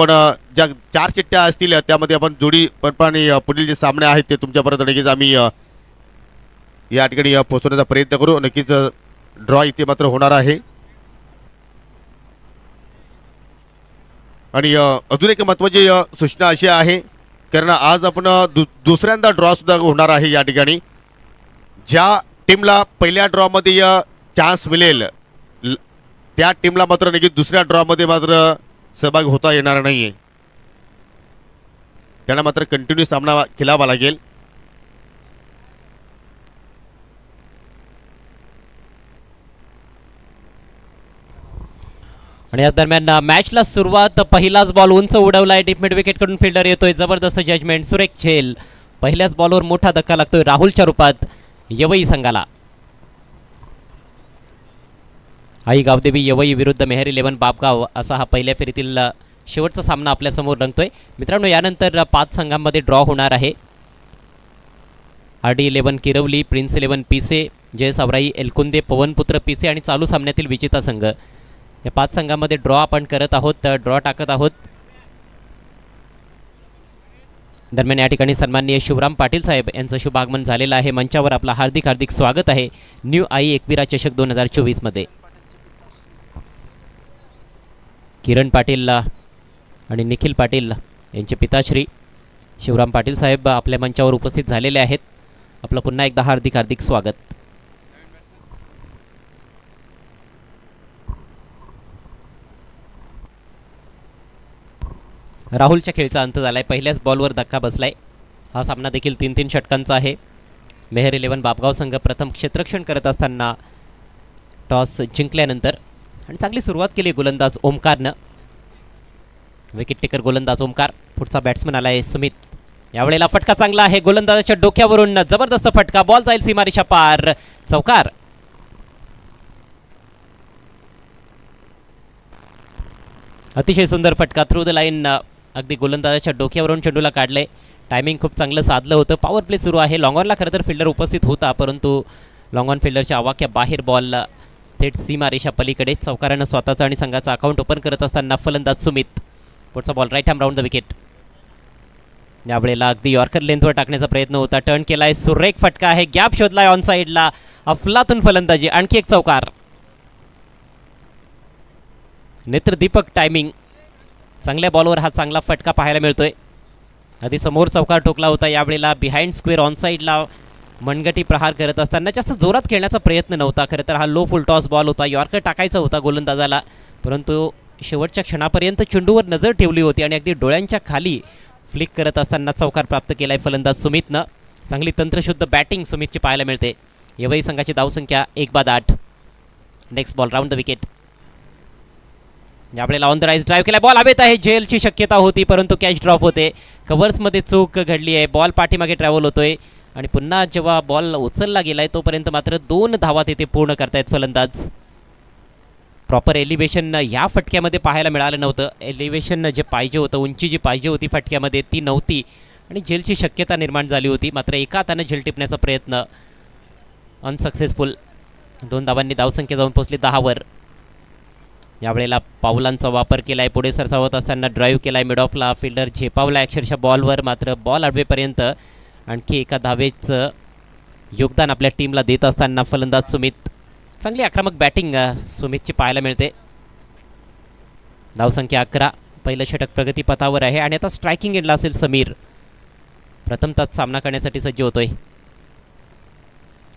पण ज्या 4 चिठ्ठ्या असतील त्यामध्ये आपण जोडी आणि पुढील जे सामने आहेत ते तुमच्यापर्यंत नक्कीच आम्ही या ठिकाणी पोहोचवण्याचा प्रयत्न करू. नक्कीच ड्रॉ इथे मात्र होणार आहे. आणि अजून एक महत्त्वाची सूचना अशी आहे, कारण आज आपण दुसऱ्यांदा ड्रॉ सुद्धा होणार आहे. या ठिकाणी ज्या टीमला पहिल्या ड्रॉमध्ये चान्स मिळेल त्या टीमला मात्र नक्कीच दुसऱ्या ड्रॉमध्ये मात्र सहभाग होता येणार नाहीये. त्यांना मात्र कंटिन्यू सामना खेळावा लागेल. आणि या दरम्यान मॅचला सुरुवात, पहिलाच बॉल उंच उडवलाय डीप मिड विकेट कडून फिल्डर येतोय. जबरदस्त जजमेंट, सुरेख झेल. पहिल्याच बॉलवर मोठा धक्का लागतोय राहुलच्या रूपात यवई संघाला. आई गावदेवी यवई विरुद्ध मेहर 11 बापगाव असा हा पहिल्या फेरीतील शेवटचा सामना आपल्या समोर रंगतोय. मित्रांनो, यानंतर 5 संघांमध्ये ड्रॉ होणार आहे. RD 11 किरवली, प्रिन्स 11 पिसे, जय सावराई, एलकुंदे, पवनपुत्र पिसे आणि चालू सामन्यातील विजेता संघ, या 5 संघांमध्ये ड्रॉ आपण करत आहोत, ड्रॉ टाकत आहोत. दरम्यान या ठिकाणी सन्माननीय शिवराम पाटील साहेब यांचं शुभ आगमन झालेलं आहे. मंचावर आपला हार्दिक हार्दिक स्वागत आहे न्यू आई एकविरा चषक 2024 मध्ये. किरण पाटील आणि निखिल पाटील यांचे पिताश्री शिवराम पाटील साहेब आपल्या मंचावर उपस्थित झालेले आहेत. आपलं पुन्हा एकदा हार्दिक हार्दिक स्वागत. राहुलच्या खेळचा अंत झालाय. पहिल्याच बॉलवर धक्का बसलाय. हा सामना देखील 3-3 षटकांचा आहे. मेहर 11 बापगाव संघ प्रथम क्षेत्ररक्षण करत असताना टॉस जिंकल्यानंतर आणि चांगली सुरुवात केली गोलंदाज ओमकारनं. विकेट टेकर गोलंदाज ओमकार. पुढचा बॅट्समन आलाय सुमित. यावेळेला फटका चांगला आहे गोलंदाजाच्या डोक्यावरून. जबरदस्त फटका, बॉल जाईल सीमारेषा पार, चौकार. अतिशय सुंदर फटका थ्रू द लाईन. अगदी गोलंदाजाच्या डोक्यावरून चेंडूला काढले. टायमिंग खूप चांगलं साधलं होतं. पॉवर प्ले सुरू आहे. लॉंग ऑनला खरं तर फिल्डर उपस्थित होता, परंतु लॉंग ऑन फिल्डरच्या आवाक्या बाहेर बॉल थेट सीमारेषा पलीकडे. चौकारानं स्वतःचा आणि संघाचा अकाउंट ओपन करत असताना फलंदाज सुमित. पुढचा ball right arm round the wicket. यावेळेला अगदी यॉर्कर लेंथवर टाकण्याचा प्रयत्न होता. टर्न केलाय, सुरेख फटका आहे. गॅप शोधलाय ऑन साईडला. अफलातून फलंदाजी, आणखी एक चौकार. नेत्रदीपक टायमिंग. चांगल्या बॉलवर हा चांगला फटका पाहायला मिळतोय. आधी समोर चौकार ठोकला होता. यावेळेला बिहाइंड स्क्वेअर ऑन साईडला मनगटी प्रहार करत असताना जास्त जोरात खेळण्याचा प्रयत्न नव्हता. खरं तर हा लो फुल टॉस बॉल होता. यॉर्कर टाकायचा होता गोलंदाजाला, परंतु शेवटच्या क्षणापर्यंत चेंडूवर नजर ठेवली होती आणि अगदी डोळ्यांच्या खाली फ्लिक करत असताना चौकार प्राप्त केलाय फलंदाज सुमितनं. चांगली तंत्रशुद्ध बॅटिंग सुमितची पाहायला मिळते. यवई संघाची धावसंख्या 1/8. Next ball round the wicket. यावेळेला ऑन द राईज ड्राईव्ह केला. बॉल हवेत आहे. झेलची शक्यता होती, परंतु कॅच ड्रॉप होते. कव्हर्समध्ये चूक घडली आहे. बॉल पाठीमागे ट्रॅव्हल होतोय आणि पुन्हा जेव्हा बॉल उचलला गेलाय तोपर्यंत मात्र 2 धावा तिथे पूर्ण करतायत फलंदाज. प्रॉपर एलिव्हेशन या फटक्यामध्ये पाहायला मिळालं नव्हतं. एलिव्हेशन जे पाहिजे होतं, उंची जी पाहिजे होती फटक्यामध्ये ती नव्हती आणि झेलची शक्यता निर्माण झाली होती. मात्र एका हाताने झेल टिपण्याचा प्रयत्न अनसक्सेसफुल. 2 धावांनी धावसंख्या जाऊन पोहोचली 10 वर. यावेळेला पावलांचा वापर केलाय. पुढे सरसावत असताना ड्राईव्ह केलाय मिड ऑफला. फिल्डर झेपावला अक्षरशः बॉलवर, मात्र बॉल अडवेपर्यंत आणखी एका धावेचं योगदान आपल्या टीमला देत असताना फलंदाज सुमित. चांगली आक्रमक बॅटिंग सुमितची पाहायला मिळते. धावसंख्या 11. पहिलं षटक प्रगतीपथावर आहे आणि आता स्ट्रायकिंग एंडला असेल समीर. प्रथमतः सामना करण्यासाठी सज्ज होतोय.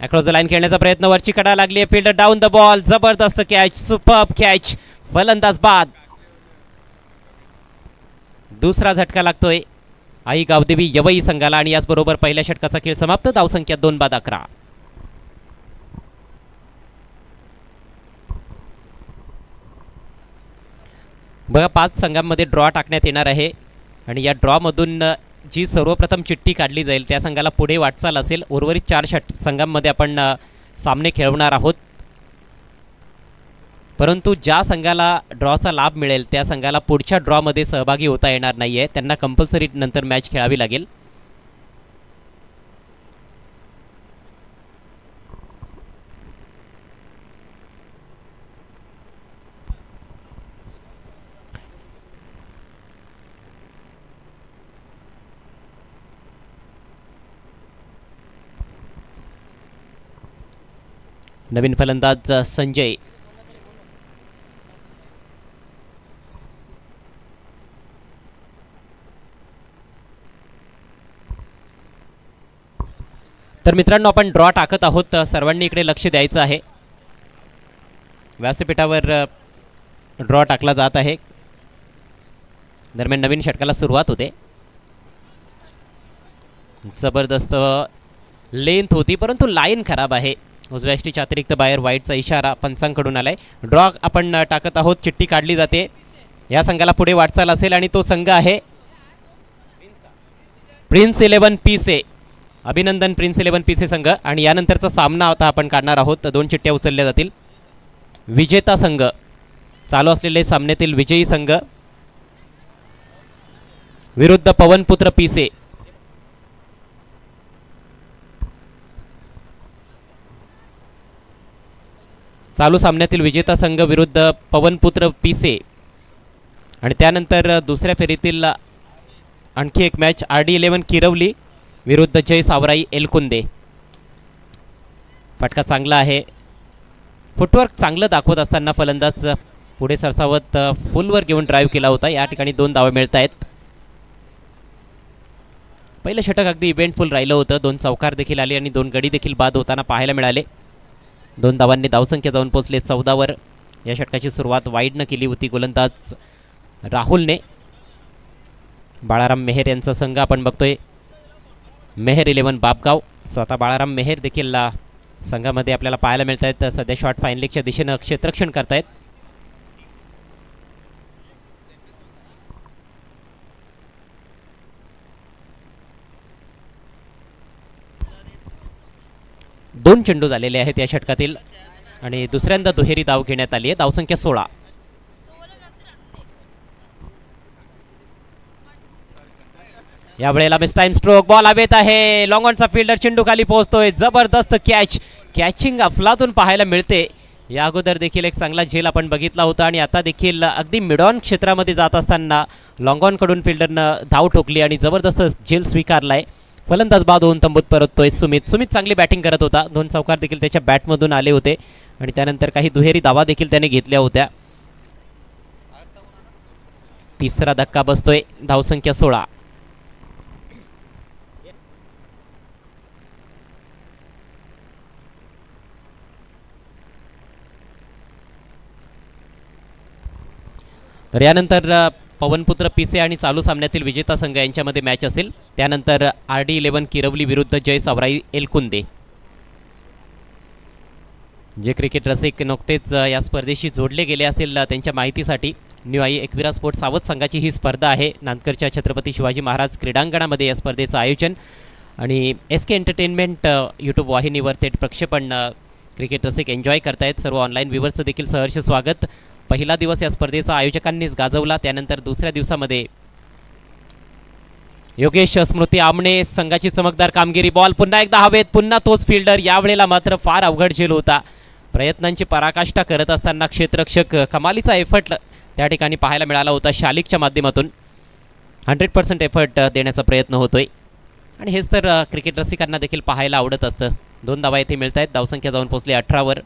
अक्रॉस द लाईन खेळण्याचा प्रयत्न, वरची कडा लागली आहे. Fielder down the ball. जबरदस्त कॅच, सुपर्ब कॅच. फलंदाज बाद. दुसरा झटका लागतोय आई गावदेवी यवई संघाला आणि याचबरोबर पहिल्या षटकाचा खेळ समाप्त. धावसंख्या 2/11. बघा, 5 संघांमध्ये ड्रॉ टाकण्यात येणार आहे आणि या ड्रॉमधून जी सर्वप्रथम चिठ्ठी काढली जाईल त्या संघाला पुढे वाटचाल असेल. उर्वरित 4 संघांमध्ये आपण सामने खेळवणार आहोत, परंतु ज्या संघाला ड्रॉचा लाभ मिळेल त्या संघाला पुढच्या ड्रॉमध्ये सहभागी होता येणार नाही आहे. त्यांना कंपल्सरी नंतर मॅच खेळावी लागेल. नवीन फलंदाज संजय. तर मित्रांनो, आपण ड्रॉ टाकत आहोत. सर्वांनी इकडे लक्ष द्यायचं आहे. व्यासपीठावर ड्रॉ टाकला जात आहे. दरम्यान नवीन षटकाला सुरुवात होते. जबरदस्त लेंथ होती, परंतु लाईन खराब आहे. उजव्या यष्टीच्या अतिरिक्त बाहेर वाईटचा इशारा पंचांकडून आलाय. ड्रॉ आपण टाकत आहोत. चिठ्ठी काढली जाते. या संघाला पुढे वाटचाल असेल आणि तो संघ आहे प्रिन्स 11 पीसे. अभिनंदन प्रिन्स 11 पीसे संघ. आणि यानंतरचा सामना आता आपण काढणार आहोत. 2 चिठ्ठ्या उचलल्या जातील. विजेता संघ, चालू असलेले सामन्यातील विजयी संघ विरुद्ध पवनपुत्र पीसे. चालू सामन्यातील विजेता संघ विरुद्ध पवनपुत्र पीसे. आणि त्यानंतर दुसऱ्या फेरीतील आणखी एक मॅच RD11 किरवली विरुद्ध जय सावराई एलकुंदे. फटका चांगला आहे. फुटवर्क चांगलं दाखवत असताना फलंदाज पुढे सरसावत फुलवर घेऊन ड्राईव्ह केला होता. या ठिकाणी 2 धावा मिळत आहेत. पहिलं षटक अगदी इव्हेंटफुल राहिलं होतं. 2 चौकार देखील आले आणि 2 गडी देखील बाद होताना पाहायला मिळाले. 2 धावांनी धावसंख्या जाऊन पोहोचले 14वर. या षटकाची सुरुवात वाईडनं केली होती गोलंदाज राहुलने. बाळाराम मेहर यांचा संघ आपण बघतोय. मेहर 11 बापगाव. स्वतः बाळाराम मेहर देखील संघामध्ये आपल्याला पाहायला मिळत आहेत. सध्या शॉर्ट फाईन लेगच्या दिशेनं क्षेत्ररक्षण करतायत. दोन चेंडू झालेले आहेत या षटकातील आणि दुसऱ्यांदा दुहेरी धाव घेण्यात आली आहे. धावसंख्या 16. या वेळेला मिस टाइम स्ट्रोक. बॉल हवेत आहे. लॉंग ऑनचा फिल्डर चेंडू खाली पोहोचतोय. जबरदस्त कॅच. कॅचिंग अफलातून पाहायला मिळते. या अगोदर देखील एक चांगला झेल आपण बघितला होता आणि आता देखील अगदी मिड ऑन क्षेत्रामध्ये जात असताना लॉंग ऑन कडून फिल्डरनं धाव ठोकली आणि जबरदस्त झेल स्वीकारलाय. फलंदाज बाद होऊन तंबूत परततोय सुमित. सुमित चांगली बॅटिंग करत होता. 2 चौकार देखील त्याच्या बॅटमधून आले होते आणि त्यानंतर काही दुहेरी धावा देखील त्याने घेतल्या होत्या. तिसरा धक्का बसतोय. धावसंख्या 16. तर यानंतर पवनपुत्र पीसे आणि चालू सामन्यातील विजेता संघ यांच्यामध्ये मॅच असेल. त्यानंतर RD11 किरवली विरुद्ध जय सावराई एलकुंदे. जे क्रिकेट रसिक नुकतेच या स्पर्धेशी जोडले गेले असेल त्यांच्या माहितीसाठी न्यू आई एकविरा स्पोर्ट्स सावध संघाची ही स्पर्धा आहे. नांदकरच्या छत्रपती शिवाजी महाराज क्रीडांगणामध्ये या स्पर्धेचं आयोजन आणि SK एंटरटेनमेंट यूट्यूब वाहिनीवर थेट प्रक्षेपण क्रिकेट रसिक एन्जॉय करतायत. सर्व ऑनलाईन व्ह्यूअर्सचं देखील सहर्ष स्वागत. पहिला दिवस या स्पर्धेचा आयोजकांनीच गाजवला. त्यानंतर दुसऱ्या दिवसामध्ये योगेश स्मृती आमणे संघाची चमकदार कामगिरी. बॉल पुन्हा एकदा हवेत. पुन्हा तोच फिल्डर. यावेळेला मात्र फार अवघड झेल होता. प्रयत्नांची पराकाष्ठा करत असताना क्षेत्ररक्षक कमालीचा एफर्ट त्या ठिकाणी पाहायला मिळाला होता. शालिकच्या माध्यमातून 100% एफर्ट देण्याचा प्रयत्न होतोय आणि हेच तर क्रिकेट रसिकांना देखील पाहायला आवडत असतं. 2 धावा येथे मिळत आहेत. धावसंख्या जाऊन पोहोचली 18वर.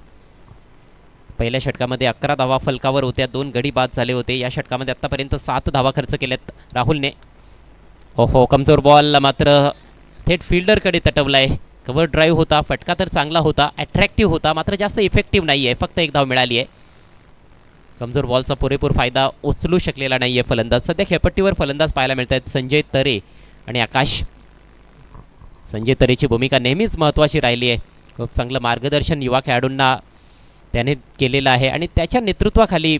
पहिल्या षटकामध्ये 11 धावा फलकावर होत्या. 2 गडी बाद झाले होते. या षटकामध्ये आत्तापर्यंत 7 धावा खर्च केल्यात राहुलने. ओहो, कमजोर बॉल मात्र थेट फिल्डरकडे तटवलाय. कव्हर ड्राईव्ह होता. फटका तर चांगला होता. अट्रॅक्टिव्ह होता मात्र जास्त इफेक्टिव्ह नाही आहे. फक्त 1 धाव मिळाली आहे. कमजोर बॉलचा पुरेपूर फायदा उचलू शकलेला नाही आहे फलंदाज. सध्या खेळपट्टीवर फलंदाज पाहायला मिळत आहेत संजय तरे आणि आकाश. संजय तरेची भूमिका नेहमीच महत्त्वाची राहिली आहे. खूप चांगलं मार्गदर्शन युवा खेळाडूंना त्याने केलेलं आहे आणि त्याच्या नेतृत्वाखाली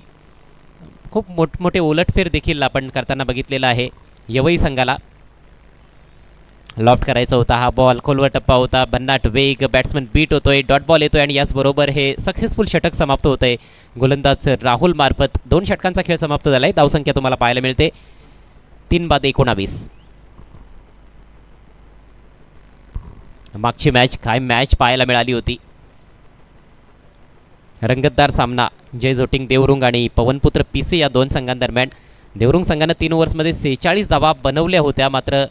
खूप मोठमोठे उलटफेर देखील आपण करताना बघितलेला आहे. यवई संघाला लॉफ्ट करायचा होता. हा बॉल खोलवर टप्पा होता. भन्नाट वेग. बॅट्समन बीट होतोय. डॉट बॉल येतोय आणि याचबरोबर हे सक्सेसफुल षटक समाप्त होतंय गोलंदाज राहुल मार्फत. 2 षटकांचा खेळ समाप्त झालाय. धावसंख्या तुम्हाला पाहायला मिळते 3/19. मागची मॅच काय मॅच पाहायला मिळाली होती. रंगतदार सामना. जय जोटिंग देवरुंग आणि पवनपुत्र पीसे या 2 संघांदरम्यान. देवरुंग संघानं 3 ओव्हर्समध्ये 46 धावा बनवल्या होत्या मात्र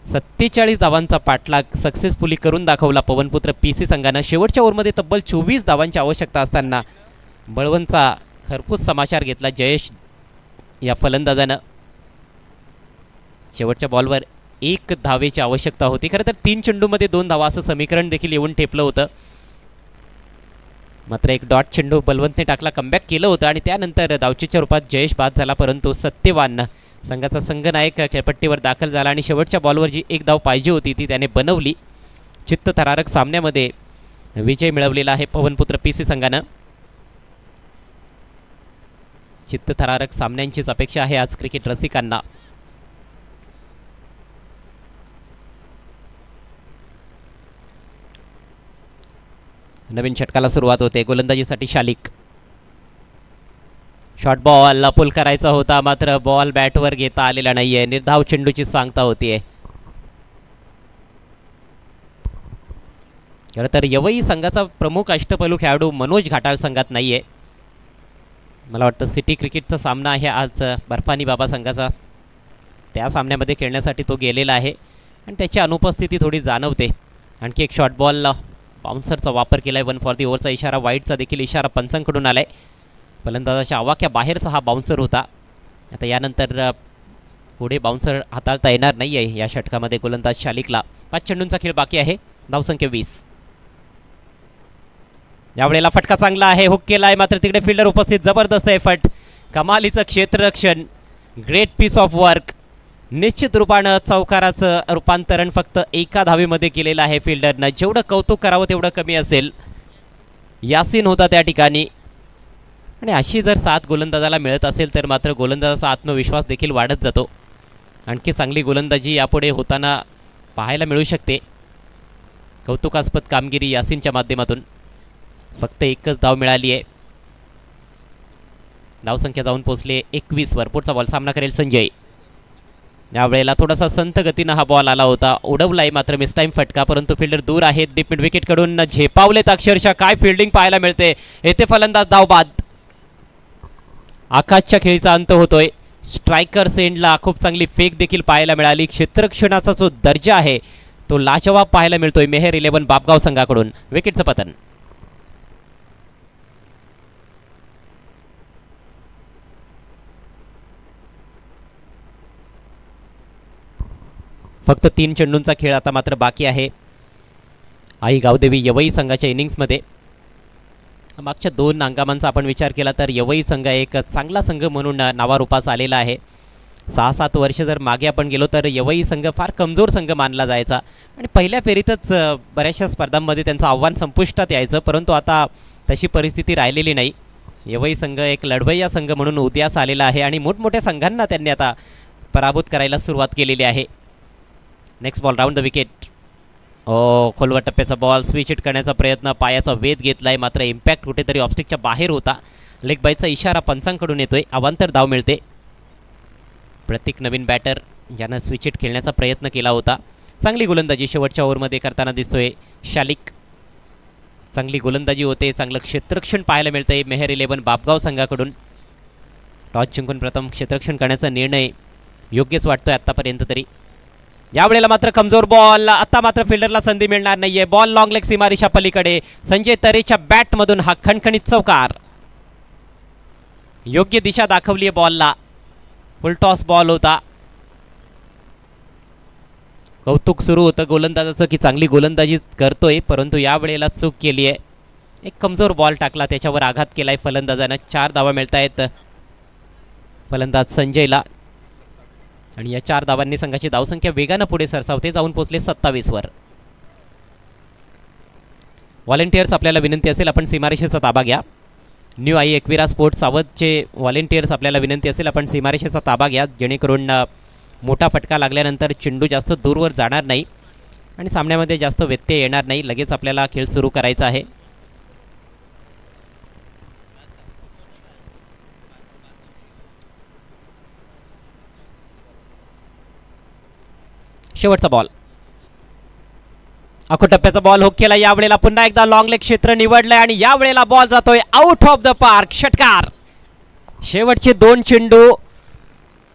47 धावांचा पाठलाग सक्सेसफुली करून दाखवला पवनपुत्र पीसी संघानं. शेवटच्या ओव्हरमध्ये तब्बल 24 धावांची आवश्यकता असताना बळवंतचा खरपूस समाचार घेतला जयेश या फलंदाजानं. शेवटच्या बॉलवर 1 धावेची आवश्यकता होती. खरं तर 3 चेंडूमध्ये 2 धावा असं समीकरण देखील येऊन ठेपलं होतं. मात्र एक डॉट चेंडू बलवंतने टाकला, कमबॅक केलं होतं आणि त्यानंतर धावचीच्या रूपात जयेश बाद झाला. परंतु सत्यवान संघाचा संघनायक खेळपट्टीवर दाखल झाला आणि शेवटच्या बॉलवर जी 1 धाव पाहिजे होती ती त्याने बनवली. चित्तथरारक सामन्यामध्ये विजय मिळवलेला आहे पवनपुत्र पीसी संघानं. चित्तथरारक सामन्यांचीच अपेक्षा आहे आज क्रिकेट रसिकांना. नवीन षटकाला सुरुवात होते. गोलंदाजीसाठी शालिक. शॉर्ट बॉल पुल करायचा होता मात्र बॉल बॅटवर घेता आलेला नाहीये. निर्धाव चेंडूची सांगता होतीये. खरं तर यवई संघाचा प्रमुख अष्टपैलू खेळाडू मनोज घाटाळ संघात नाहीये. मला वाटतं सिटी क्रिकेटचा सामना आहे आज बर्फानी बाबा संघाचा. त्या सामन्यामध्ये खेळण्यासाठी तो गेलेला आहे आणि त्याची अनुपस्थिती थोडी जाणवते. आणखी एक शॉर्ट बॉल बाउन्सरचा वापर केलाय. 1 फॉर दी ओव्हरचा इशारा, वाईडचा देखील इशारा पंचांकडून आलाय. फलंदाजाच्या आवाक्या बाहेरचा हा बाउन्सर होता. आता यानंतर पुढे बाउन्सर हाताळता येणार नाही आहे या षटकामध्ये गोलंदाज शालिकला. 5 चेंडूंचा खेळ बाकी आहे. धावसंख्या 20. यावेळेला फटका चांगला आहे, हुक केला आहे मात्र तिकडे फिल्डर उपस्थित. जबरदस्त एफर्ट, कमालीचं क्षेत्ररक्षण, ग्रेट पीस ऑफ वर्क. निश्चित रूपानं चौकाराचं रूपांतरण फक्त 1 धावेमध्ये केलेलं आहे फिल्डरनं. जेवढं कौतुक करावं तेवढं कमी असेल. यासीन होता त्या ठिकाणी आणि अशी जर साथ गोलंदाजाला मिळत असेल तर मात्र गोलंदाजाचा आत्मविश्वास देखील वाढत जातो. आणखी चांगली गोलंदाजी यापुढे होताना पाहायला मिळू शकते. कौतुकास्पद कामगिरी यासीनच्या माध्यमातून. फक्त 1च धाव मिळाली आहे. धावसंख्या जाऊन पोहोचले 21 वर. पुढचा बॉल सामना करेल संजय. यावेळेला थोडासा संत गतीनं हा बॉल आला होता, उडवलाय मात्र मिस टाईम फटका. परंतु फिल्डर दूर आहेत. डीप मिड विकेटकडून झेपावलेत अक्षरशः. काय फिल्डिंग पाहायला मिळते. येथे फलंदाज धावबाद. आकाशच्या खेळीचा अंत होतोय. स्ट्रायकर एंडला खूप चांगली फेक देखील पाहायला मिळाली. क्षेत्ररक्षणाचा जो दर्जा आहे तो लाजवाब पाहायला मिळतोय मेहर 11 बापगाव संघाकडून. विकेटचं पतन. फक्त 3 चेंडूंचा खेळ आता मात्र बाकी आहे आई गावदेवी यवई संघाच्या इनिंग्समध्ये. मागच्या 2 हंगामांचा आपण विचार केला तर यवई संघ एक चांगला संघ म्हणून नावारूपास आलेला आहे. 6-7 वर्ष जर मागे आपण गेलो तर यवई संघ फार कमजोर संघ मानला जायचा आणि पहिल्या फेरीतच बऱ्याचशा स्पर्धांमध्ये त्यांचं आव्हान संपुष्टात यायचं. परंतु आता तशी परिस्थिती राहिलेली नाही. यवई संघ एक लढवय्या संघ म्हणून उदयास आलेला आहे आणि मोठमोठ्या संघांना त्यांनी आता पराभूत करायला सुरुवात केलेली आहे. Next ball round the wicket. खोलवर टप्प्याचा बॉल स्विच हिट करण्याचा प्रयत्न, पायाचा वेध घेतलाय मात्र इम्पॅक्ट कुठेतरी ऑफस्टिकच्या बाहेर होता. लेग बायचा इशारा पंचांकडून येतोय. अवांतर धाव मिळते. प्रत्येक नवीन बॅटर ज्यानं स्विच हिट खेळण्याचा प्रयत्न केला होता. चांगली गोलंदाजी शेवटच्या ओव्हरमध्ये करताना दिसतोय शालिक. चांगली गोलंदाजी होते. चांगलं क्षेत्ररक्षण पाहायला मिळतंय मेहर 11 बापगाव संघाकडून. टॉस जिंकून प्रथम क्षेत्ररक्षण करण्याचा निर्णय योग्यच वाटतोय आतापर्यंत तरी. यावेळेला मात्र कमजोर बॉल. आता मात्र फिल्डरला संधी मिळणार नाहीये. बॉल लॉंग लेग सीमारेषा पलीकडे. संजय तरेच्या बॅटमधून हा खणखणीत चौकार. योग्य दिशा दाखवली आहे बॉलला. फुल टॉस बॉल होता. कौतुक सुरू होतं गोलंदाजाचं की चांगली गोलंदाजी करतोय परंतु यावेळेला चूक केली आहे. एक कमजोर बॉल टाकला, त्याच्यावर आघात केलाय फलंदाजानं. 4 धावा मिळतायत फलंदाज संजयला आणि या 4 धावांनी संघाची धावसंख्या वेगानं पुढे सरसावते. जाऊन पोहोचले 27 वर. व्हॉलेंटियर्स आपल्याला विनंती असेल आपण सीमारेषेचा ताबा घ्या. न्यू आई एकविरा स्पोर्ट्स सावधचे व्हॉलेंटियर्स आपल्याला विनंती असेल आपण सीमारेषेचा ताबा घ्या जेणेकरून मोठा फटका लागल्यानंतर चेंडू जास्त दूरवर जाणार नाही आणि सामन्यामध्ये जास्त व्यत्यय येणार नाही. लगेच आपल्याला खेळ सुरू करायचा आहे. शेवटचा बॉल. आखो टप्प्याचा बॉल हुक केला. यावेळेला पुन्हा एकदा लॉंग लेग क्षेत्र निवडलंय आणि यावेळेला बॉल जातोय आउट ऑफ द पार्क. षटकार. शेवटचे 2 चेंडू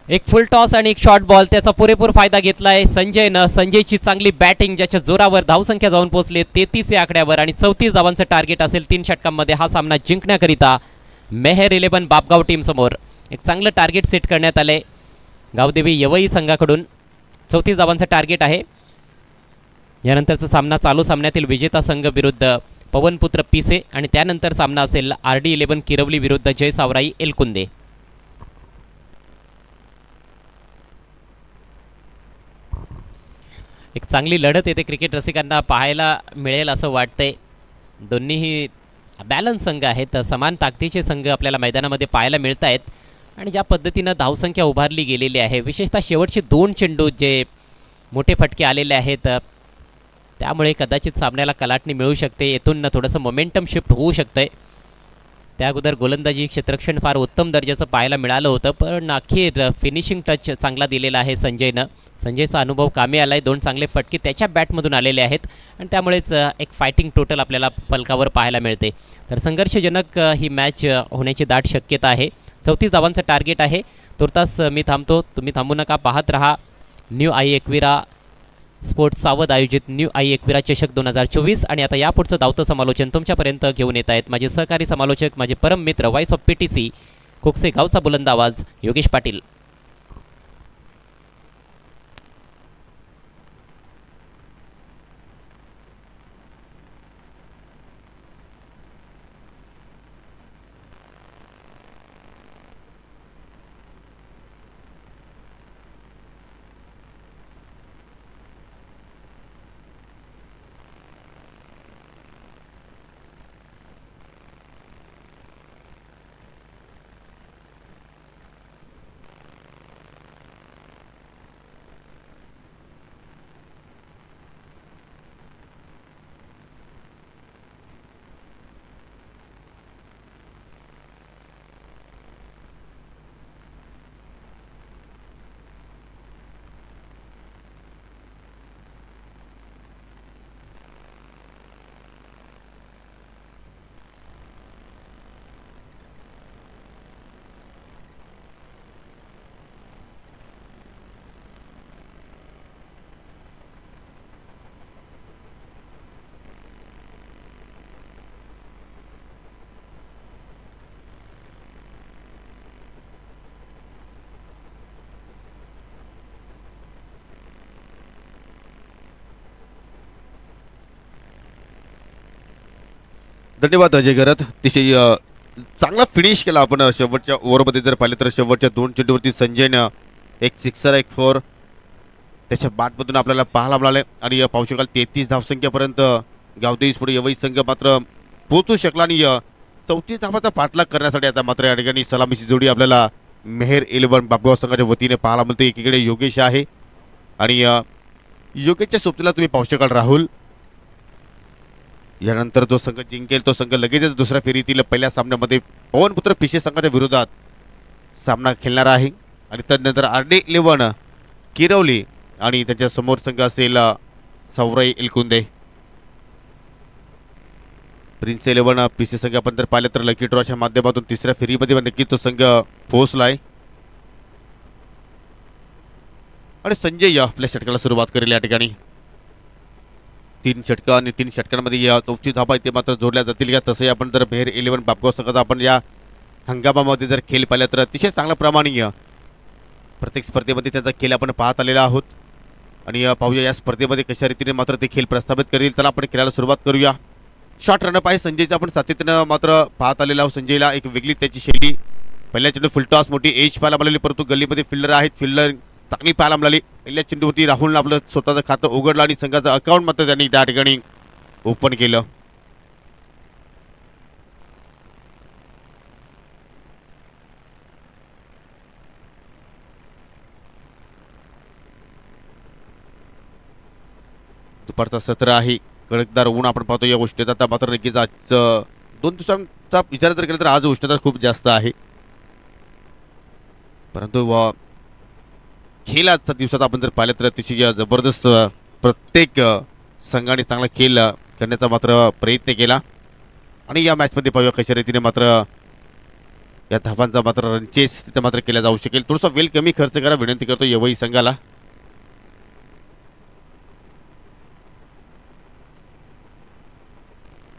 एक फुल टॉस आणि एक शॉर्ट बॉल, त्याचा पुरेपूर फायदा घेतलाय संजयनं. संजयची चांगली बॅटिंग, ज्याच्या जोरावर धावसंख्या जाऊन पोहोचली 33 या आकड्यावर आणि 34 धावांचं टार्गेट असेल 3 षटकांमध्ये. हा सामना जिंकण्याकरिता मेहर 11 बापगाव टीम समोर एक चांगलं टार्गेट सेट करण्यात आले गावदेवी यवई संघाकडून. 34 धावांचं टार्गेट आहे. यानंतरचा सामना चालू सामन्यातील विजेता संघ विरुद्ध पवनपुत्र पिसे आणि त्यानंतर सामना असेल RD11 किरवली विरुद्ध जय सावराई एलकुंदे. एक चांगली लढत येते क्रिकेट रसिकांना पाहायला मिळेल असं वाटतंय. दोन्हीही बॅलन्स संघ आहेत, समान ताकदीचे संघ आपल्याला मैदानामध्ये पाहायला मिळत आहेत आणि ज्या पद्धतीनं धावसंख्या उभारली गेलेली आहे, विशेषतः शेवटचे 2 चेंडू जे मोठे फटके आलेले आहेत, त्यामुळे कदाचित सामन्याला कलाटणी मिळू शकते. येथून थोडंसं मोमेंटम शिफ्ट होऊ शकतंय. त्या अगोदर गोलंदाजी क्षेत्ररक्षण फार उत्तम दर्जाचं पाहायला मिळालं होतं, पण अखेर फिनिशिंग टच चांगला दिलेला आहे संजयनं. संजयचा अनुभव कामी आला आहे. 2 चांगले फटके त्याच्या बॅटमधून आलेले आहेत आणि त्यामुळेच एक फायटिंग टोटल आपल्याला फलकावर पाहायला मिळते. तर संघर्षजनक ही मॅच होण्याची दाट शक्यता आहे. 34 धावांचं टार्गेट आहे. तुर्तास मी थांबतो, तुम्ही थांबू नका. पाहत रहा न्यू आई एकविरा स्पोर्ट्स सावध आयोजित न्यू आई एकविरा चषक 2024. आणि आता यापुढचं धावतं समालोचन तुमच्यापर्यंत घेऊन येत आहेत माझे सहकारी समालोचक, माझे परम मित्र, व्हॉइस ऑफ PTC कोकसे गावचा बुलंद आवाज योगेश पाटील. धन्यवाद अजय गरत. अतिशय चांगला फिनिश केला आपण शेवटच्या ओव्हरमध्ये जर पाहिले तर. शेवटच्या 2 चेंडूवरती संजयनं एक 6 एक 4 त्याच्या बॅटमधून आपल्याला पाहायला मिळाले आणि पाहू शकाल 33 धावसंख्यापर्यंत गावदेवी स्पोर्ट यवई संघ मात्र पोहोचू शकला आणि 34 धावाचा पाठलाग करण्यासाठी आता मात्र या ठिकाणी सलामीची जोडी आपल्याला मेहर 11 बापगाव संघाच्या वतीने पाहायला मिळते. एकीकडे योगेश आहे आणि योगेशच्या सोबतीला तुम्ही पाहू शकाल राहुल. यानंतर जो संघ जिंकेल तो संघ लगेचच दुसऱ्या फेरीतील पहिल्या सामन्यामध्ये पवनपुत्र पिशे संघाच्या विरोधात सामना खेळणार आहे आणि त्यानंतर RD11 किरवली आणि त्यांच्या समोर संघ असेल सावराई एलकुंदे. प्रिन्स 11 पिसे संघ आपण जर पाहिलं तर लकी ड्रॉच्या माध्यमातून तिसऱ्या फेरीमध्ये नक्की तो संघ पोहोचलाय आणि संजय आपल्या षटकाला सुरुवात करेल. या ठिकाणी 3 षटकं आणि 3 षटकांमध्ये 34 धावा ते मात्र जोडल्या जातील का, तसंही आपण जर मेहर 11 बापगाव संघाचा आपण या हंगामामध्ये जर खेळ पाहिला तर अतिशय चांगल्या प्रमाणे प्रत्येक स्पर्धेमध्ये त्याचा खेळ आपण पाहत आलेला आहोत आणि पाहूया या स्पर्धेमध्ये कशा रीतीने मात्र ते खेळ प्रस्थापित करील. त्याला आपण खेळायला सुरुवात करूया. शॉर्ट रनअप आहे संजयचा, आपण सातत्यानं मात्र पाहत आलेला आहोत. संजयला एक वेगळी त्याची शैली, पहिल्या चेंडू फुलटॉस मोठी एज पाहायला मिळाली, परंतु गल्लीमध्ये फिल्डर आहेत, फिल्डर चांगली पाहायला मिळाली. पहिल्या चेंडूवरती राहुलनं आपलं स्वतःचं खातं उघडलं आणि संघाचं अकाउंट मात्र त्यांनी त्या ठिकाणी ओपन केलं. दुपारचा सत्र आहे, कडकदार ऊन आपण पाहतो या गोष्टीत. आता मात्र नक्कीच आज 2 दिवसांचा विचार जर केला तर आज उष्णता खूप जास्त आहे, परंतु खेळ आजच्या दिवसात आपण जर पाहिलं तर अतिशय जबरदस्त प्रत्येक संघाने चांगला खेळ करण्याचा मात्र प्रयत्न केला आणि या मॅचमध्ये पाहूया कशा रीतीने मात्र या धावांचा मात्र रनचेस तिथे मात्र केला जाऊ शकेल. थोडासा वेळ कमी खर्च करा विनंती करतो यवई संघाला.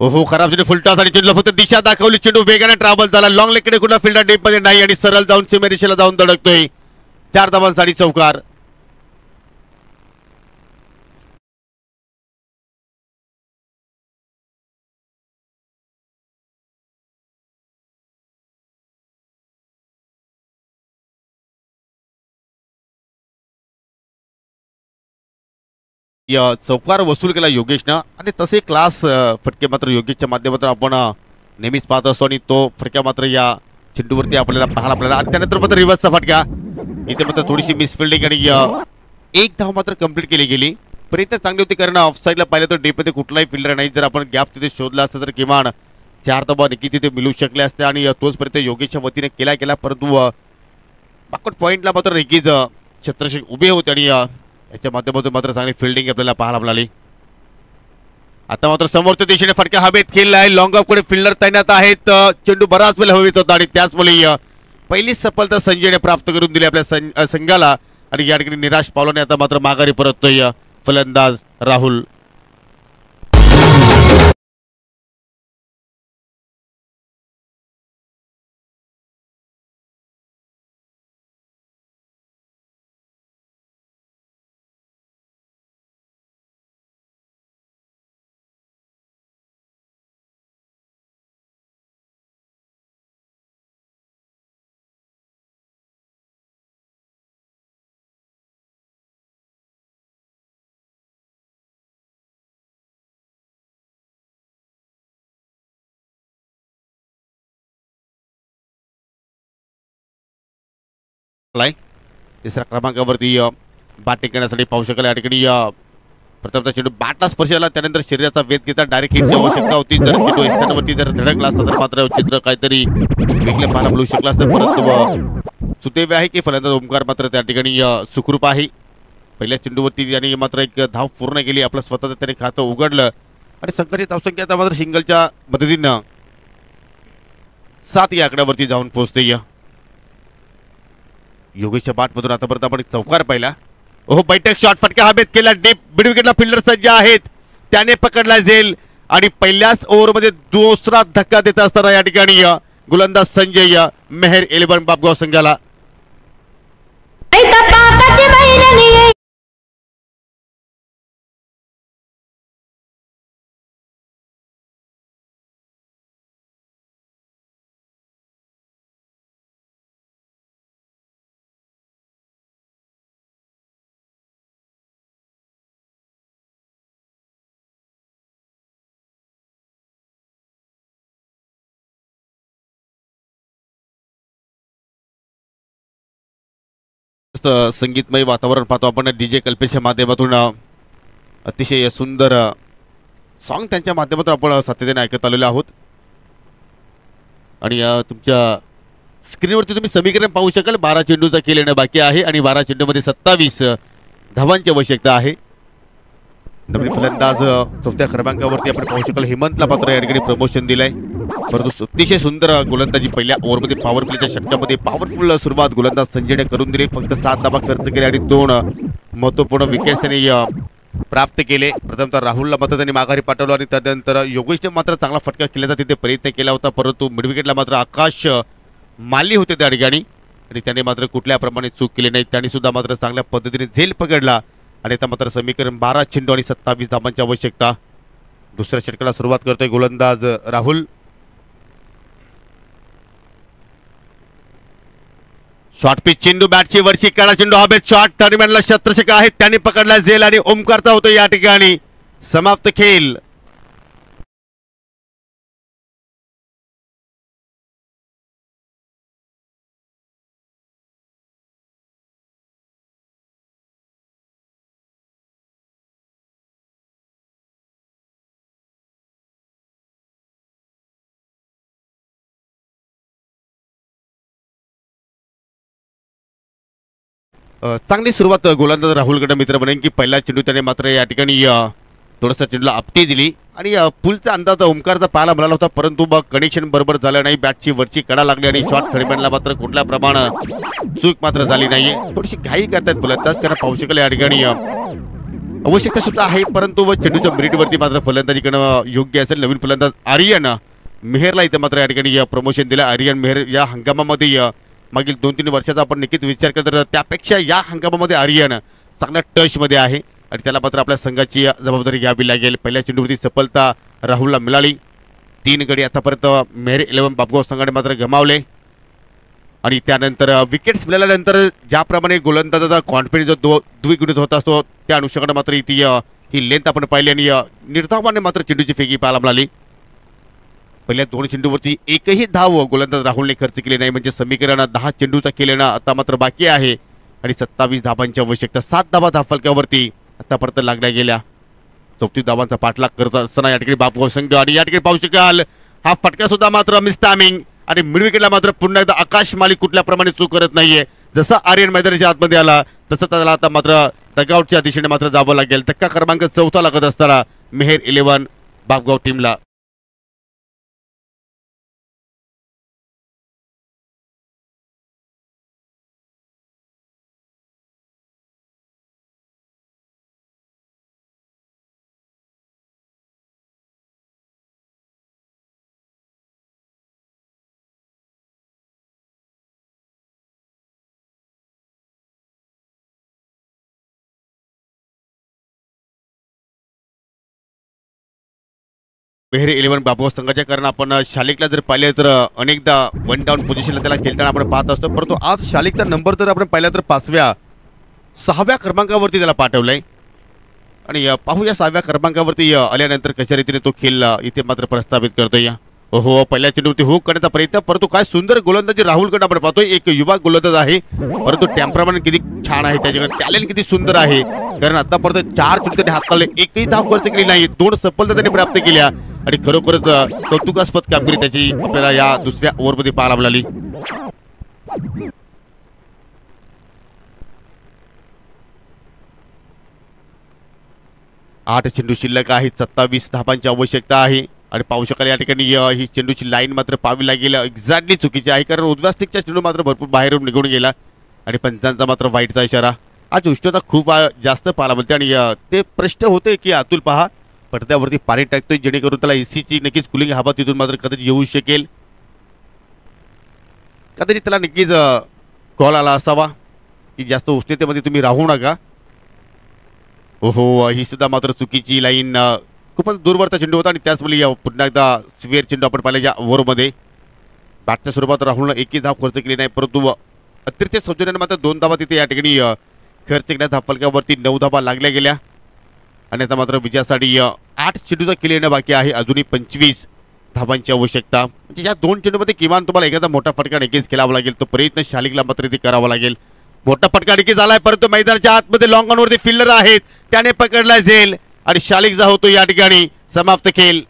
ओहो खराब चेंडू फुलटॉस आणि चेंडूला फक्त दिशा दाखवली. चेंडू वेगाने ट्रॅव्हल झाला. लॉंग लेगकडे कुठला फिल्डर डीप मध्ये नाही आणि सरळ जाऊन सीमेरेषेला जाऊन धडकतोय. 4 धावांसाठी चौकार. या चौकार वसूल केला योगेशनं आणि तसे क्लास फटके मात्र योगेशच्या माध्यमातून आपण नेहमीच पाहत असतो आणि तो फटका मात्र या चेंडूवरती आपल्याला आणि त्यानंतर मात्र रिव्हर्सचा फटका. इथे मात्र थोडीशी मिसफिल्डिंग आणि एक धाव मात्र कंप्लीट केली गेली. प्रयत्न चांगली होती कारण ऑफ साईडला पाहिलं तर डीपमध्ये कुठलाही फिल्डर नाही. जर आपण गॅप तिथे शोधला असता तर किमान 4 धावा नक्की तिथे मिळू शकले असते आणि तोच प्रयत्न योगेशच्या वतीने केला परंतु बाकट पॉईंटला मात्र नक्कीच छत्रशेख उभे होते आणि याच्या माध्यमातून मात्र चांगली फिल्डिंग आपल्याला पाहायला मिळाली. आता मात्र समोरच्या दिशेने फटका हवेत खेळलाय. लॉंग ऑफ कडे फिल्डर तैनात आहेत. चेंडू बराच वेळ हवेत होता आणि त्याचमुळे पहिली सफलता संजयने प्राप्त करून दिली आपल्या संघाला आणि या ठिकाणी निराश पावलाने आता मात्र माघारी परततोय फलंदाज राहुल. तिसऱ्या क्रमांकावरती बॅटिंग करण्यासाठी पाहू शकाल. या ठिकाणी प्रथमतः चेंडू बॅटला स्पर्श झाला त्यानंतर शरीराचा वेध घेता डायरेक्ट हिटची आवश्यकता होती. जर चेंडू स्टँडवरती जर धडकला असता तर मात्र चित्र काहीतरी वेगळे पाहायला मिळू शकलं असतं. परंतु सुदैव आहे की फलंदाज ओमकार मात्र त्या ठिकाणी सुखरूप आहे. पहिल्या चेंडूवरती त्याने मात्र एक धाव पूर्ण केली. आपलं स्वतःचं त्याने खातं उघडलं आणि संघाची धावसंख्या आता मात्र सिंगलच्या मदतीनं 7 या आकड्यावरती जाऊन पोहोचते. योगेशच्या बॅटमधून आतापर्यंत आपण चौकार पाहिला. ओहो बैठक शॉट फटका हवेत केला. डीप मिड विकेटला फिल्डर सज्ज आहेत. त्याने पकडला झेल आणि पहिल्याच ओव्हरमध्ये दुसरा धक्का देत असताना या ठिकाणी गोलंदाज संजय मेहर 11 बापगाव संघाला. संगीतमय वातावरण पाहतो आपण डीजे कल्पेशच्या माध्यमातून. अतिशय सुंदर सॉन्ग त्यांच्या माध्यमातून आपण सातत्याने ऐकत आलेलो आहोत आणि तुमच्या स्क्रीनवरती तुम्ही समीकरण पाहू शकाल. 12 चेंडूचा खेळ येणं बाकी आहे आणि 12 चेंडूमध्ये 27 धावांची आवश्यकता आहे. नवीन फलंदाज चौथ्या क्रमांकावरती आपण पाहू शकाल हेमंतला मात्र या ठिकाणी प्रमोशन दिलंय. परंतु अतिशय सुंदर गोलंदाजी पहिल्या ओव्हरमध्ये पॉवर प्लेच्या षटकामध्ये पॉवरफुल सुरुवात गोलंदाज संजयने करून दिली. फक्त 7 धावा खर्च केले आणि 2 महत्वपूर्ण विकेट्स त्यांनी प्राप्त केले. प्रथमतः राहुलला मात्र त्यांनी माघारी पाठवलं आणि त्यानंतर योगेशने मात्र चांगला फटका केल्याचा तिथे प्रयत्न केला होता. परंतु मिड विकेटला मात्र आकाश माली होते त्या ठिकाणी आणि त्याने मात्र कुठल्या प्रमाणे चूक केली नाही. त्यांनी सुद्धा मात्र चांगल्या पद्धतीने झेल पकडला आणि आता मात्र समीकरण 12 चेंडू आणि 27 धावांची आवश्यकता. दुसऱ्या षटकाला सुरुवात करतोय गोलंदाज राहुल. शॉर्ट पिच चेंडू बॅटची वरची काळा चेंडू हवेत शॉट दरम्यानला छत्रशेख आहेत त्यांनी पकडला झेल आणि ओमकारता होतो या ठिकाणी समाप्त खेळ. चांगली सुरुवात गोलंदाज राहुलकडे मित्र बनेन की पहिला चेंडू त्याने मात्र या ठिकाणी थोडंसं चेंडूला आपटी दिली आणि पुलचा अंदाज ओमकारचा पाहायला मिळाला होता, परंतु मग कनेक्शन बरोबर झालं नाही. बॅटची वरची कडा लागली आणि शॉट खडीबनला मात्र कुठल्या प्रमाण चूक मात्र झाली नाहीये. थोडीशी घाई करतात फलंदाज, कारण पाहू शकेल या ठिकाणी आवश्यकता सुद्धा आहे, परंतु चेंडूच्या मेरिटवरती मात्र फलंदाजी करणं योग्य असेल. नवीन फलंदाज आर्यन मेहरला इथे मात्र या ठिकाणी प्रमोशन दिलं. आर्यन मेहर या हंगामामध्ये मागील 2-3 वर्षाचा आपण नक्कीच विचार केला तर त्यापेक्षा या हंगामामध्ये आर्यन चांगल्या टचमध्ये आहे आणि त्याला मात्र आपल्या संघाची जबाबदारी घ्यावी लागेल. पहिल्या चेंडूवरती सफलता राहुलला मिळाली. 3 गडी आतापर्यंत मेहर 11 बापगाव संघाने मात्र गमावले आणि त्यानंतर विकेट्स मिळाल्यानंतर ज्याप्रमाणे गोलंदाजाचा कॉन्फिडन्स जो द्विगुणित होत असतो त्या अनुषंगाने मात्र ही लेंथ आपण पाहिली आणि निर्धावाने मात्र चेंडूची फेकी पाहायला मिळाली. पहिल्या 2 चेंडूवरती एकही धाव गोलंदाज राहुलने खर्च केली नाही, म्हणजे समीकरण 10 चेंडूचा केलेला आता मात्र बाकी आहे आणि 27 धावांची आवश्यकता. 7 धावा धावफलकावरती आतापर्यंत लागल्या गेल्या. 34 धावांचा पाठलाग करत असताना या ठिकाणी बापगाव संघ आणि या ठिकाणी पाहू शकाल हा फटका सुद्धा मात्र मिस टायमिंग आणि मिड विकेटला मात्र पुन्हा एकदा आकाश मालिक कुठल्या प्रमाणे चूक करत नाहीये. जसा आर्यन मैदानाच्या आतमध्ये आला तसं त्याला आता मात्र डगआउटच्या दिशेने मात्र जावं लागेल. धक्का क्रमांक 4 लागत असताना मेहर 11 बापगाव टीमला. मेहर 11 बापगाव संघाच्या, कारण आपण शालिकला जर पाहिले तर अनेकदा 1 डाऊन पोझिशनला त्याला खेळताना आपण पाहत असतो, परंतु आज शालिकचा नंबर जर आपण पाहिला तर 6व्या क्रमांकावरती त्याला पाठवलंय आणि पाहूया 6व्या क्रमांकावरती आल्यानंतर कशा रीतीने तो खेळ इथे मात्र प्रस्थापित करतोय. हो, पहिल्या चेंडूवरती हुक करण्याचा प्रयत्न, परंतु काय सुंदर गोलंदाजी राहुलकडे आपण पाहतोय. एक युवा गोलंदाज आहे, परंतु टेम्परामेंट किती छान आहे, त्याच्याकडे टॅलेंट किती सुंदर आहे, कारण आतापर्यंत 4 चेंडू त्याने हाताळले, एकही धाव खर्च केली नाही, 2 सफलता त्यांनी प्राप्त केल्या आणि खरोखरच कौतुकास्पद कामगिरी त्याची आपल्याला या दुसऱ्या ओव्हरमध्ये पाहायला मिळाली. आठ चेंडू शिल्लक आहे, 27 धावांची आवश्यकता आहे आणि पाहू शकाल या ठिकाणी ही चेंडूची लाईन मात्र पाहावी लागेल एक्झॅक्टली चुकीची आहे, कारण उजव्या स्टिकचा चेंडू मात्र भरपूर बाहेरून निघून गेला आणि पंचांचा मात्र वाईटचा इशारा. आज उष्णता खूप जास्त पाहायला मिळते आणि ते प्रश्न होते की अतुल पहा पडद्यावरती पाणी टाकतोय, जेणेकरून त्याला एसीची नक्कीच कुलिंग हवा तिथून मात्र कदाचित येऊ शकेल, कदाचित त्याला नक्कीच कॉल आला असावा की जास्त उष्णतेमध्ये तुम्ही राहू नका. हो, ही सुद्धा मात्र चुकीची लाईन, खूपच दूरवरचा चेंडू होता आणि त्याचवेळी पुन्हा एकदा स्वेअर चेंडू आपण पाहिला या ओव्हरमध्ये. बॅटच्या स्वरूपात राहुलनं एकही धाव खर्च केली नाही, परंतु अतिरिक्त सौजन्याने मात्र 2 धावा तिथे या ठिकाणी खर्च केल्या. धावफलकावरती 9 धावा लागल्या गेल्या आणि आता मात्र विजयासाठी 8 चेंडूचा केली येणं बाकी आहे, अजूनही 25 धावांची आवश्यकता. म्हणजे या 2 चेंडूमध्ये किमान तुम्हाला एखादा मोठा फटका नक्कीच खेळावा लागेल, तो प्रयत्न शालिकला मात्र इथे करावा लागेल. मोठा फटका नक्की झालाय, परंतु मैदानाच्या आतमध्ये लॉंग ऑनवरती फिल्डर आहेत, त्याने पकडला जाईल आणि शालिक जा होतो या ठिकाणी समाप्त खेळ.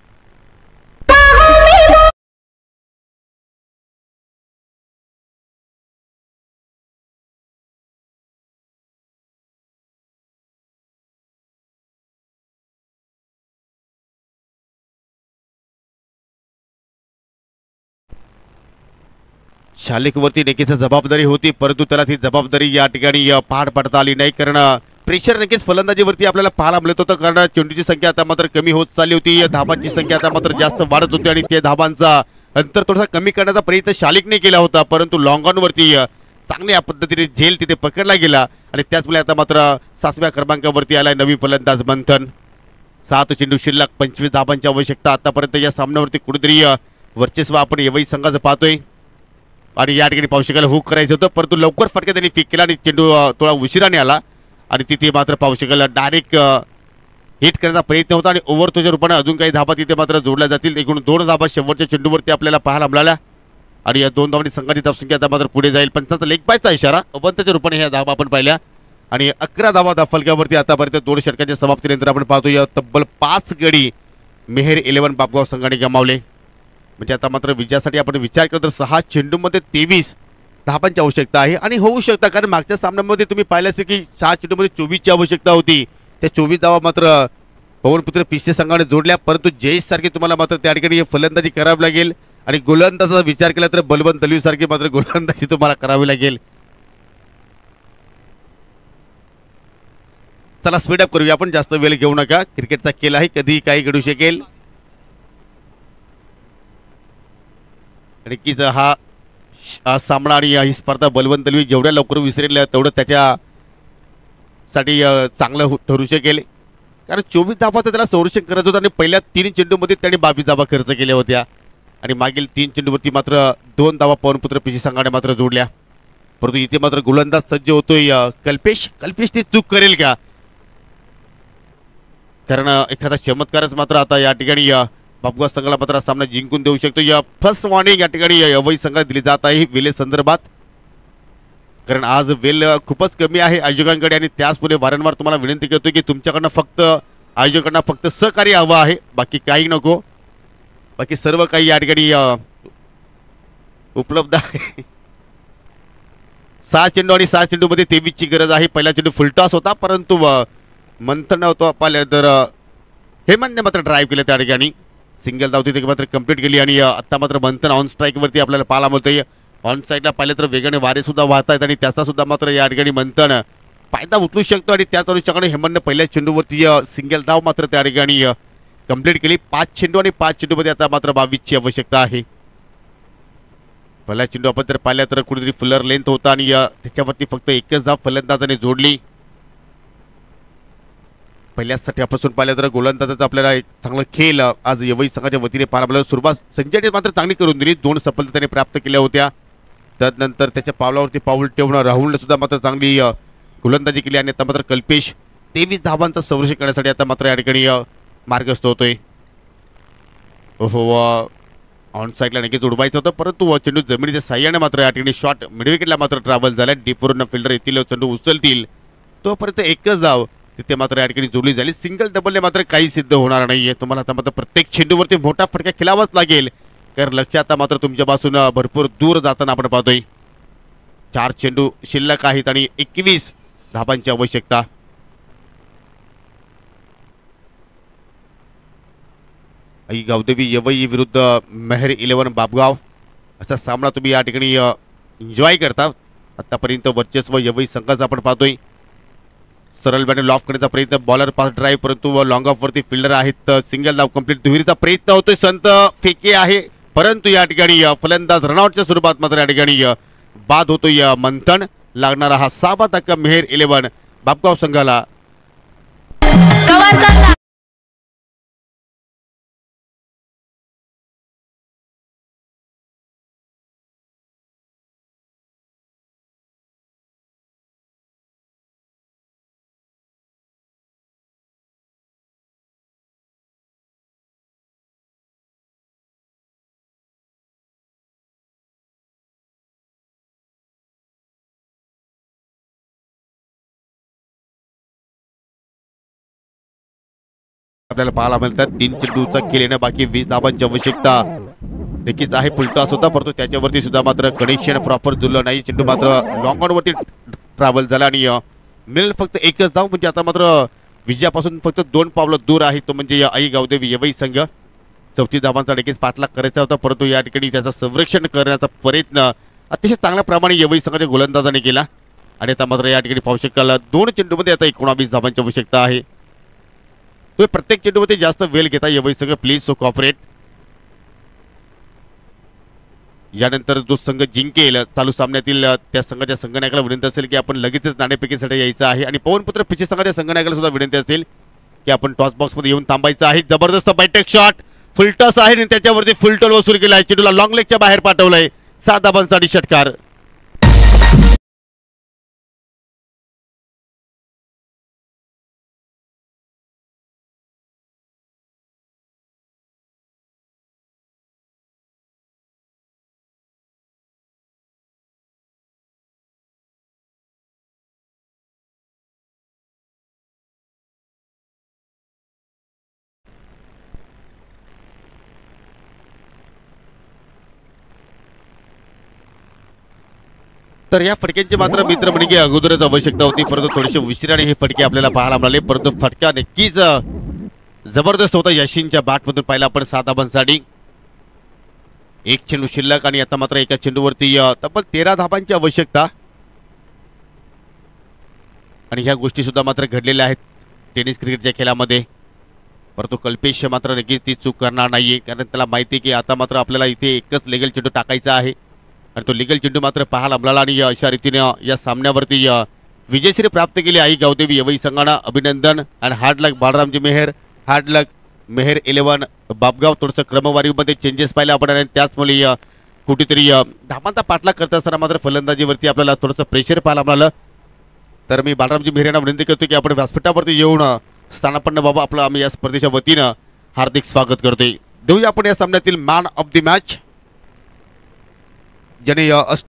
शालिकवरती नक्कीच जबाबदारी होती, परंतु त्याला ती जबाबदारी या ठिकाणी पार पाडता आली नाही, कारण प्रेशर नक्कीच फलंदाजीवरती आपल्याला पाहायला मिळत होतं, कारण चेंडूची संख्या आता मात्र कमी होत चालली होती, धाबांची संख्या आता मात्र जास्त वाढत होती आणि त्या धाबांचा अंतर थोडासा कमी करण्याचा प्रयत्न शालिकने केला होता, परंतु लॉंग ऑनवरती चांगल्या पद्धतीने झेल तिथे पकडला गेला आणि त्याचवेळी आता मात्र 7व्या क्रमांकावरती आलाय नवीन फलंदाज मंथन. 7 चेंडू शिल्लक, 25 धाबांची आवश्यकता. आतापर्यंत या सामन्यावरती कुठेतरी वर्चस्व आपण एवढी संघाचं पाहतोय आणि या ठिकाणी पाहू शकाल हुक करायचं होतं, परंतु लवकर फटका त्यांनी पिक केला आणि चेंडू थोडा उशिराने आला आणि तिथे मात्र पाहू शकाल डायरेक्ट हिट करण्याचा प्रयत्न होता आणि ओव्हरच्या रूपाने अजून काही धाबा तिथे मात्र जोडल्या जातील. एकूण 2 धाबा शेवटच्या चेंडूवरती आपल्याला पाहायला मिळाल्या आणि या 2 धावांनी संघाची धावसंख्या आता मात्र पुढे जाईल. पंचांचा लेग बायचा इशारा, अवंतच्या रूपाने ह्या धाबा आपण पाहिल्या आणि 11 धावा धावफलकावरती आतापर्यंत 2 षटकांच्या समाप्तीनंतर आपण पाहतो या तब्बल 5 गडी मेहर 11 बापगाव संघाने गमावले. म्हणजे आता मात्र विजयासाठी आपण विचार केला तर 6 चेंडूमध्ये 23 धाबांची आवश्यकता आहे आणि होऊ शकता, कारण मागच्या सामन्यामध्ये तुम्ही पाहिलं असेल की 6 चेंडूमध्ये 24ची आवश्यकता होती, त्या 24 धावा मात्र पवनपुत्र पिछले संघाने जोडल्या, परंतु जयेश सारखे तुम्हाला मात्र त्या ठिकाणी फलंदाजी करावी लागेल आणि गोलंदाजाचा विचार केला तर बलवंत दलवी सारखी मात्र गोलंदाजी तुम्हाला करावी लागेल. चला स्पीडअप करूया आपण, जास्त वेळ घेऊ नका. क्रिकेटचा खेळ आहे, कधीही काही घडू शकेल. नक्कीच हा सामना आणि ही स्पर्धा बलवंत दलवी जेवढ्या लवकर विसरेल तेवढं त्याच्यासाठी चांगलं ठरू शकेल. कारण 24 धावा तर त्याला संरक्षण करत होता आणि पहिल्या 3 चेंडूमध्ये त्याने 22 धावा खर्च केल्या होत्या आणि मागील 3 चेंडूवरती मात्र 2 धावा पवनपुत्र पिछी संघाने मात्र जोडल्या. परंतु इथे मात्र गोलंदाज सज्ज होतोय कल्पेश. ती चूक करेल का? कारण एखादा चमत्कारच मात्र आता या ठिकाणी बापगाव संघाला मात्र सामना जिंकून देऊ शकतो. या फर्स्ट वॉर्निंग या ठिकाणी यवई संघात दिली जात आहे वेले संदर्भात, कारण आज वेल खूपच कमी आहे आयोजकांकडे आणि त्याचमुळे वारंवार तुम्हाला विनंती करतोय की तुमच्याकडनं फक्त आयोजकांना फक्त सहकार्य हवं आहे, बाकी काही नको. बाकी सर्व काही या ठिकाणी उपलब्ध आहे. 6 चेंडू आणि 6 चेंडूमध्ये 23ची गरज आहे. पहिला चेंडू फुलटॉस होता, परंतु मंथन होतो आपल्या तर हेमंतने मात्र ड्राईव्ह केलं त्या ठिकाणी. सिंगल धाव तिथे मात्र कंप्लीट केली आणि आता मात्र मंथन ऑन स्ट्राईक वरती आपल्याला पाहायला मिळतोय. ऑन साईडला पाहिलं तर वेगाने वारे सुद्धा वाहत आहेत आणि त्याचा सुद्धा मात्र या ठिकाणी मंथन फायदा उचलू शकतो आणि त्याच अनुषंगाने हेमंतने पहिल्या चेंडूवरती सिंगल धाव मात्र त्या ठिकाणी कंप्लीट केली. 5 चेंडू आणि 5 चेंडूमध्ये आता मात्र 22ची आवश्यकता आहे. पहिला चेंडू आपण जर पाहिलं तर कुठेतरी फुलर लेंथ होता आणि त्याच्यावरती फक्त एकच धाव फलंदाजाने जोडली. पहिल्यासाठी आपण पाहिलं तर गोलंदाजाचा आपल्याला एक चांगला खेळ आज यवई संघाच्या वतीने पाहायला मिळाला. सुरुवात संजयने मात्र चांगली करून दिली, 2 सफलता त्याने प्राप्त केल्या होत्या. त्यानंतर त्याच्या पावलावरती पाऊल ठेवून राहुलने सुद्धा मात्र चांगली गोलंदाजी केली आणि आता मात्र कल्पेश 23 धावांचा संरक्षण करण्यासाठी आता मात्र या ठिकाणी मार्गस्थ होतोय. ओहो, ऑन साईडला नक्कीच उडवायचं होतं, परंतु चेंडू जमिनीच्या साह्याने मात्र या ठिकाणी शॉट मिडविकेटला मात्र ट्रॅव्हल झाला. डीपवरून फिल्डर येथील चेंडू उचलतील तोपर्यंत एकच धाव तिथे मात्र या ठिकाणी जोडली झाली. सिंगल डबलने मात्र काही सिद्ध होणार नाहीये. तुम्हाला आता मात्र प्रत्येक चेंडूवरती मोठा फटका खेळावाच लागेल, कारण लक्ष आता मात्र तुमच्यापासून भरपूर दूर जाताना आपण पाहतोय. 4 चेंडू शिल्लक आहेत आणि 21 धावांची आवश्यकता. आई गावदेवी यवई विरुद्ध मेहर 11 बापगाव असा सामना तुम्ही या ठिकाणी एन्जॉय करता. आतापर्यंत वर्चस्व यवई संघाचा आपण पाहतोय. सरळ बॅटने लॉफ करण्याचा प्रयत्न, बॉलर पास ड्राईव्ह, परंतु लॉंग ऑफ वरती फिल्डर आहेत. सिंगल धाव कंप्लीट, दुहेरीचा प्रयत्न होतोय. संत फेके आहे, परंतु या ठिकाणी फलंदाज रनआउटच्या स्वरूपात मात्र या ठिकाणी बाद होतोय मंथन. लागणारा हा 6 धक्का मेहर 11 बापगाव संघाला. आपल्याला पाहायला मिळतात 3 चेंडूचा केलेनं बाकी 20 धावांची आवश्यकता नक्कीच आहे. फुलटॉस होता, परंतु त्याच्यावरती सुद्धा मात्र कनेक्शन प्रॉपर जुळलं नाही. चेंडू मात्र लॉंग ऑन वरती ट्रॅव्हल झाला आणि मिळेल फक्त एकच धाव. म्हणजे आता मात्र विजयापासून फक्त 2 पावलं दूर आहे, तो म्हणजे आई गावदेवी यवई संघ. 34 धावांचा नक्कीच पाठलाग करायचा होता, परंतु या ठिकाणी त्याचं संरक्षण करण्याचा प्रयत्न अतिशय चांगल्या प्रमाणे यवई संघाच्या गोलंदाजाने केला आणि आता मात्र या ठिकाणी पाहू शकाल 2 चेंडूमध्ये आता 19 धावांची आवश्यकता आहे. तुम्ही प्रत्येक चेंडूमध्ये जास्त वेळ घेता यवई संघ, प्लीज सो कॉपरेट. यानंतर जो संघ जिंकेल चालू सामन्यातील त्या संघाच्या संघनायकाला विनंती असेल की आपण लगेचच नाणेफेकीसाठी यायचं आहे आणि पवनपुत्र पिछे संघाच्या संघनायकाला सुद्धा विनंती असेल की आपण टॉस बॉक्स मध्ये येऊन थांबायचं आहे. जबरदस्त बैठक शॉट, फुल टॉस आहे आणि त्याच्यावरती फुल टॉल वसूल केला आहे. चेंडूला लॉंग लेगच्या बाहेर पाठवलंय. 7 धावांसाठी षटकार. तर या फटक्यांची मात्र मित्र म्हणजे अगोदरच आवश्यकता होती, परंतु थोडेसे उशिराने हे फटके आपल्याला पाहायला मिळाले. परंतु फटका नक्कीच जबरदस्त होता यशिनच्या बॅटमधून पाहिला आपण 7 धाबांसाठी. एक चेंडू शिल्लक आणि आता मात्र एका चेंडूवरती तब्बल 13 धाबांची आवश्यकता. आणि ह्या गोष्टी सुद्धा मात्र घडलेल्या आहेत टेनिस क्रिकेटच्या खेळामध्ये. परंतु कल्पेश मात्र नक्कीच ती चूक करणार नाहीये, कारण त्याला माहिती आहे की आता मात्र आपल्याला इथे एकच लिगल चेंडू टाकायचा आहे आणि तो लिगल चेंडू मात्र पाहायला मिळाला. आणि अशा रीतीने या सामन्यावरती विजयश्री प्राप्त केली आई गावदेवी यवई संघानं. अभिनंदन आणि हार्ड लक बाळरामजी मेहर, हार्ड लक मेहर 11 बापगाव. थोडंसं क्रमवारीमध्ये चेंजेस पाहिले आपण आणि त्याचमुळे कुठेतरी धावांचा पाठलाग करत असताना मात्र फलंदाजीवरती आपल्याला थोडंसं प्रेशर पाहायला मिळालं. तर मी बाळरामजी मेहर यांना विनंती करतो की आपण व्यासपीठावरती येऊन स्थानापन्न बाबा आपलं आम्ही या स्पर्धेच्या वतीनं हार्दिक स्वागत करतोय. देऊया आपण या सामन्यातील मॅन ऑफ द मॅच ज्याने